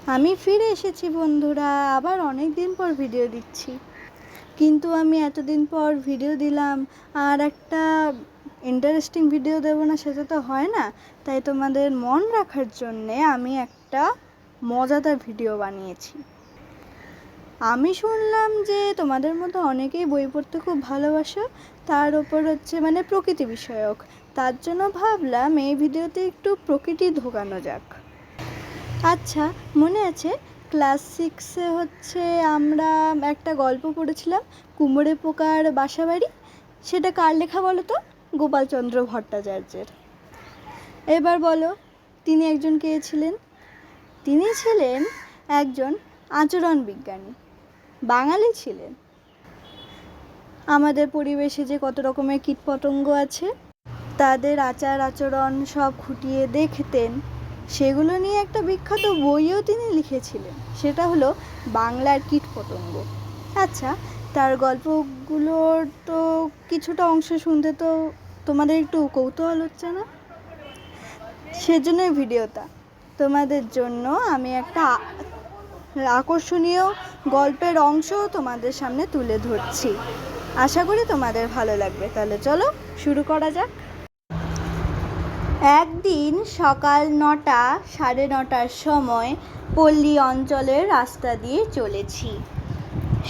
আমি ফিরে এসেছি বন্ধুরা, আবার অনেক দিন পর ভিডিও দিচ্ছি। কিন্তু আমি এতদিন পর ভিডিও দিলাম আর একটা ইন্টারেস্টিং ভিডিও দেবো না, সেটা তো হয় না। তাই তোমাদের মন রাখার জন্যে আমি একটা মজাদার ভিডিও বানিয়েছি। আমি শুনলাম যে তোমাদের মতো অনেকেই বই পড়তে খুব ভালোবাসো, তার ওপর হচ্ছে প্রকৃতি বিষয়ক। তার জন্য ভাবলাম এই ভিডিওতে একটু প্রকৃতি ঢোকানো যাক। আচ্ছা, মনে আছে ক্লাস 6-এ হচ্ছে আমরা একটা গল্প পড়েছিলাম, কুমড়ে পোকার বাসাবাড়ি? সেটা কার লেখা বলো তো? গোপালচন্দ্র ভট্টাচার্যের। এবার বলো, তিনি একজন কে ছিলেন? তিনি ছিলেন একজন আচরণ বিজ্ঞানী, বাঙালি ছিলেন। আমাদের পরিবেশে যে কত রকমের কীটপতঙ্গ আছে, তাদের আচার আচরণ সব খুঁটিয়ে দেখতেন। সেগুলো নিয়ে একটা বিখ্যাত বইও তিনি লিখেছিলেন, সেটা হলো বাংলার কীটপতঙ্গ। আচ্ছা, তার গল্পগুলোর তো কিছুটা অংশ শুনতে তো তোমাদের একটু কৌতূহল হচ্ছে না? সেজন্যই ভিডিওটা তোমাদের জন্য আমি একটা আকর্ষণীয় গল্পের অংশ তোমাদের সামনে তুলে ধরছি। আশা করি তোমাদের ভালো লাগবে। তাহলে চলো শুরু করা যাক। একদিন সকাল 9টা, 9:30টার সময় পল্লী অঞ্চলের রাস্তা দিয়ে চলেছি।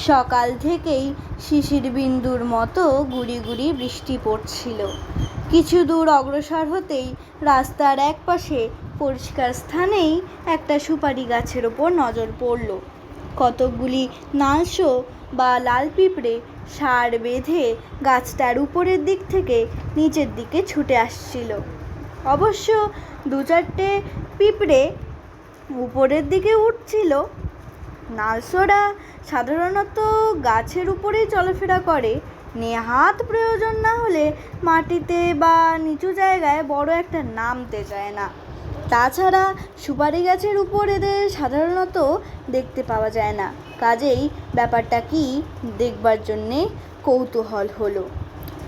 সকাল থেকেই শিশির বিন্দুর মতো গুড়ি গুড়ি বৃষ্টি পড়ছিল। কিছু দূর অগ্রসর হতেই রাস্তার একপাশে পরিষ্কার স্থানেই একটা সুপারি গাছের ওপর নজর পড়ল। কতকগুলি নালশো বা লাল পিঁপড়ে ষাঁড় বেঁধে গাছটার উপরের দিক থেকে নিচের দিকে ছুটে আসছিল। অবশ্য 2-4টে পিঁপড়ে উপরের দিকে উঠছিল। নালশোরা সাধারণত গাছের উপরেই চলাফেরা করে, নেহাত প্রয়োজন না হলে মাটিতে বা নিচু জায়গায় বড় একটা নামতে চায় না। তাছাড়া সুপারি গাছের উপর এদের সাধারণত দেখতে পাওয়া যায় না। কাজেই ব্যাপারটা কি দেখবার জন্যে কৌতূহল হলো।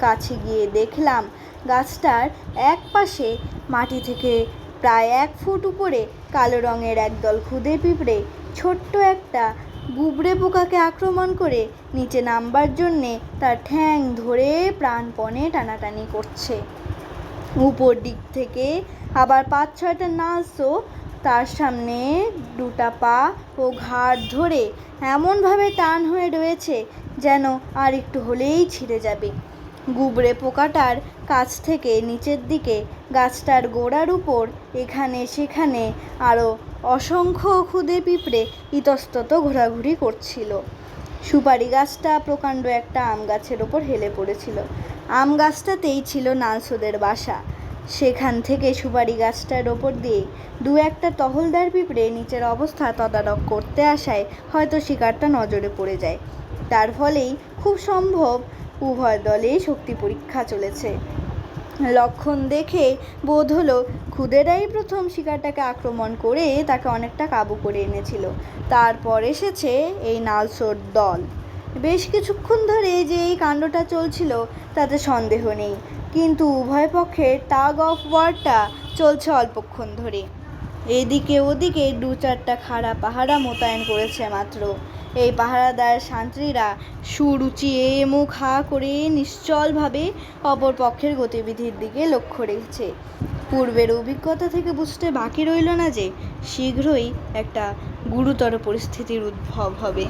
কাছে গিয়ে দেখলাম গাছটার এক পাশে মাটি থেকে প্রায় 1 ফুট উপরে কালো রঙের একদল খুদে পিঁপড়ে ছোট্ট একটা গুবরে পোকাকে আক্রমণ করে নিচে নামবার জন্যে তার ঠ্যাং ধরে প্রাণপণে টানাটানি করছে। উপর দিক থেকে আবার 5-6টা নালশো তার সামনে 2টা পা ও ঘাড় ধরে এমনভাবে টান হয়ে রয়েছে যেন আর একটু হলেই ছিঁড়ে যাবে। গুবরে পোকাটার কাছ থেকে নিচের দিকে গাছটার গোড়ার উপর এখানে সেখানে আরও অসংখ্য খুদে পিঁপড়ে ইতস্তত ঘোরাঘুরি করছিল। সুপারি গাছটা প্রকাণ্ড একটা আম গাছের ওপর হেলে পড়েছিল। আম গাছটাতেই ছিল নালশোদের বাসা। সেখান থেকে সুপারি গাছটার ওপর দিয়ে 2-1টা টহলদার পিঁপড়ে নিচের অবস্থা তদারক করতে আসায় হয়তো শিকারটা নজরে পড়ে যায়। তার ফলেই খুব সম্ভব উভয় দলেই শক্তি পরীক্ষা চলেছে। লক্ষণ দেখে বোধ হলো খুদেরাই প্রথম শিকারটাকে আক্রমণ করে তাকে অনেকটা কাবু করে এনেছিল। তারপর এসেছে এই নালশোর দল। বেশ কিছুক্ষণ ধরে যে এই কাণ্ডটা চলছিল তাতে সন্দেহ নেই, কিন্তু উভয় পক্ষের টাগ অফ ওয়ারটা চলছে অল্পক্ষণ ধরে। এদিকে ওদিকে 2-4টা খাড়া পাহারা মোতায়েন করেছে মাত্র। এই পাহারাদার শান্ত্রীরা সুর উঁচিয়ে মুখ হা করে নিশ্চলভাবে অপর পক্ষের গতিবিধির দিকে লক্ষ্য রেখেছে। পূর্বের অভিজ্ঞতা থেকে বুঝতে বাকি রইল না যে শীঘ্রই একটা গুরুতর পরিস্থিতির উদ্ভব হবে।